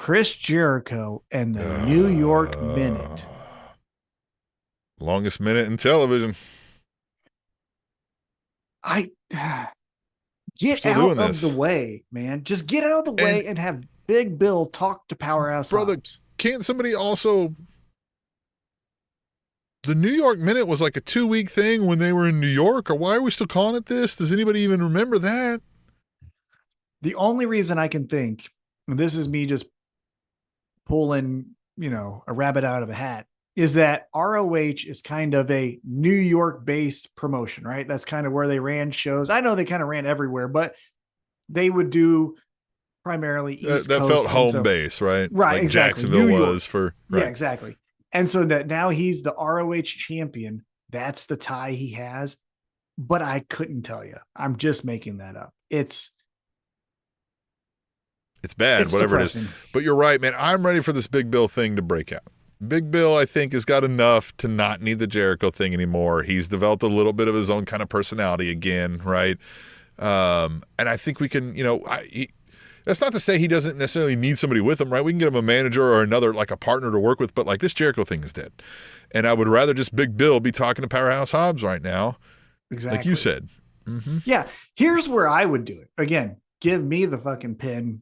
Chris Jericho and the New York Minute. Longest minute in television. I get Still doing out of this. the way, man. Just get out of the way and have Big Bill talk to Powerhouse brother, Hobbs. Can't somebody also... The New York Minute was like a 2-week thing when they were in New York, or why are we still calling it this? Does anybody even remember that? The only reason I can think, and this is me just pulling, a rabbit out of a hat, is that ROH is kind of a New York based promotion, right? That's kind of where they ran shows. I know they kind of ran everywhere, but they would do primarily East that Coast. Felt home base, right? Right. Like exactly. Jacksonville was for, right. Yeah, exactly. And so that now he's the ROH champion. That's the tie he has, but I couldn't tell you. I'm just making that up. It's bad, whatever depressing. It is. But you're right, man. I'm ready for this Big Bill thing to break out. Big Bill, I think, has got enough to not need the Jericho thing anymore. He's developed a little bit of his own kind of personality again, right? And I think we can, that's not to say he doesn't necessarily need somebody with him, right? We can get him a manager or another, like a partner to work with, but like this Jericho thing is dead. And I would rather just Big Bill be talking to Powerhouse Hobbs right now. Exactly. Like you said. Mm-hmm. Yeah. Here's where I would do it. Again, give me the fucking pin,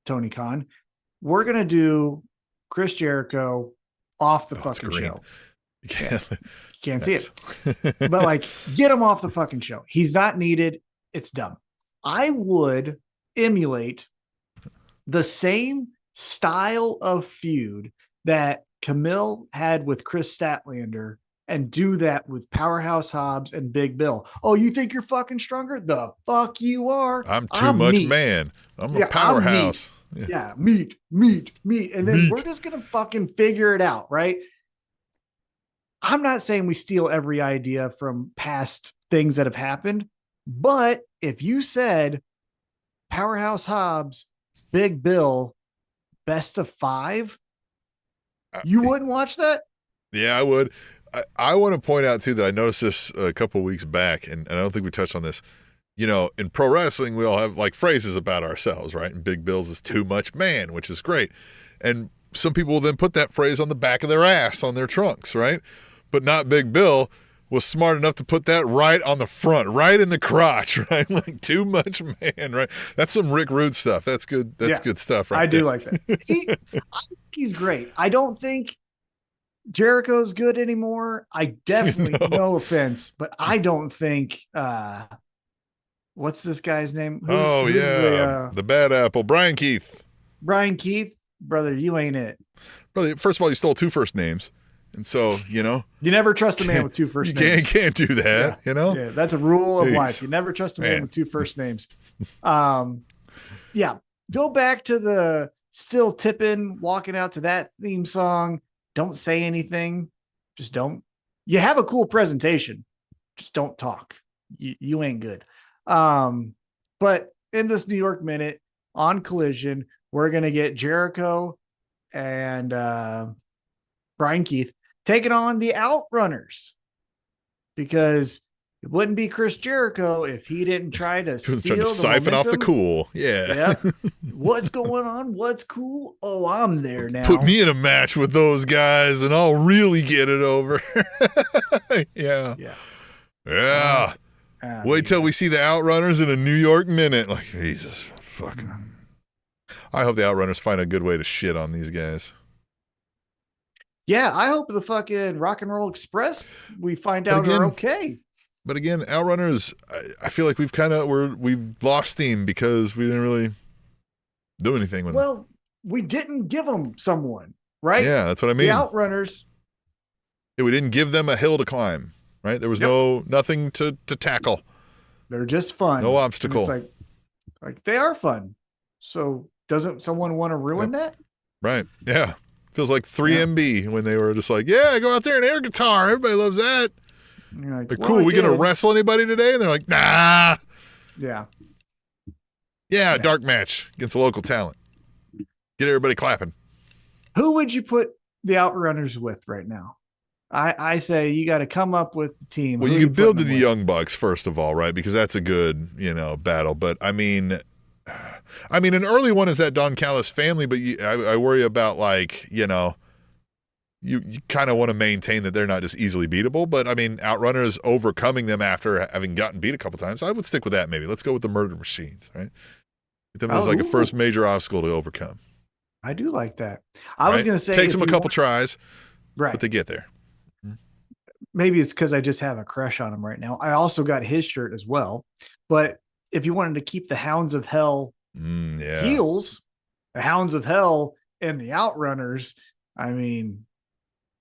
Tony Khan. We're going to do Chris Jericho off the fucking show. You can't see it. But like, get him off the fucking show. He's not needed. It's dumb. I would emulate the same style of feud that Camille had with Chris Statlander and do that with Powerhouse Hobbs and Big Bill. Oh, you think you're fucking stronger? The fuck you are. I'm too much meat. Man. I'm a powerhouse. Yeah, meat. And then we're just going to fucking figure it out, right? I'm not saying we steal every idea from past things that have happened, but if you said Powerhouse Hobbs, Big Bill, best of 5, you wouldn't watch that? Yeah, I would. I want to point out, too, that I noticed this a couple of weeks back, and I don't think we touched on this. In pro wrestling, we all have like phrases about ourselves, right? And Big Bill's is too much man, which is great. And some people will then put that phrase on the back of their ass on their trunks, right? But not Big Bill was smart enough to put that right on the front, right in the crotch, right? Like too much man, right? That's some Rick Rude stuff. That's good. That's good stuff, right? I do like that. I think he's great. I don't think Jericho's good anymore. I definitely, no offense, but I don't think, what's this guy's name? Who's the bad apple, Brian Keith. Brian Keith, brother, you ain't it. Brother, first of all, you stole 2 first names. And so, you never trust a man with 2 first names. You can't do that, Yeah, that's a rule of life. You never trust a man with 2 first names. Yeah. Go back to the still tipping, walking out to that theme song. Don't say anything. Just don't. You have a cool presentation. Just don't talk. You ain't good. But in this New York Minute on Collision, we're going to get Jericho and Brian Keith taking on the Outrunners, because it wouldn't be Chris Jericho if he didn't try to siphon off the cool. Yeah. What's going on? What's cool? Oh, I'm there now. Put me in a match with those guys and I'll really get it over. Yeah. Wait till we see the Outrunners in a New York Minute. Like, Jesus fucking. I hope the Outrunners find a good way to shit on these guys. Yeah, I hope the fucking Rock and Roll Express, we find out are okay. But again, Outrunners, I feel like we've lost steam because we didn't really do anything with them. Well, we didn't give them someone, right? Yeah, that's what I mean. The Outrunners. Yeah, we didn't give them a hill to climb, right? There was nothing to tackle. They're just fun. No obstacle. And it's like they are fun. So doesn't someone want to ruin that? Right. Yeah. Feels like 3MB when they were just like, yeah, go out there and air guitar. Everybody loves that. Like, they're cool. We going to wrestle anybody today? And they're like, nah. Yeah. Yeah, dark match against a local talent. Get everybody clapping. Who would you put the Outrunners with right now? I say you got to come up with the team. Well, you can build to the Young Bucks, first of all, right? Because that's a good, battle. But, I mean, I mean, an early one is that Don Callis family, but I worry about, like, you kind of want to maintain that they're not just easily beatable. But I mean, Outrunners overcoming them after having gotten beat a couple times. I would stick with that. Maybe let's go with the Murder Machines, right? Get them as like a first major obstacle to overcome. I do like that. I was going to say takes them a couple tries, right? But they get there. Maybe it's because I just have a crush on him right now. I also got his shirt as well. But if you wanted to keep the Hounds of Hell heels, the Hounds of Hell and the Outrunners, I mean,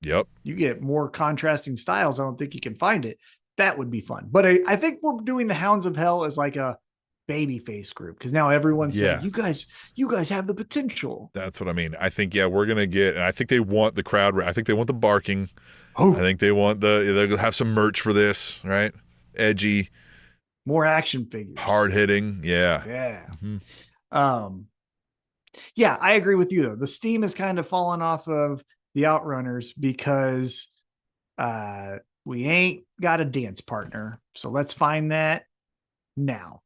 yep, you get more contrasting styles. I don't think you can find it. That would be fun. But I think we're doing the Hounds of Hell as like a babyface group, because now everyone's saying, you guys have the potential. That's what I mean. I think we're gonna get, and I think they want the crowd. I think they want the barking. I think they want they'll have some merch for this, right? Edgy, more action figures, hard hitting. Yeah. Yeah, I agree with you though. The steam has kind of fallen off of the Outrunners because we ain't got a dance partner. So let's find that now.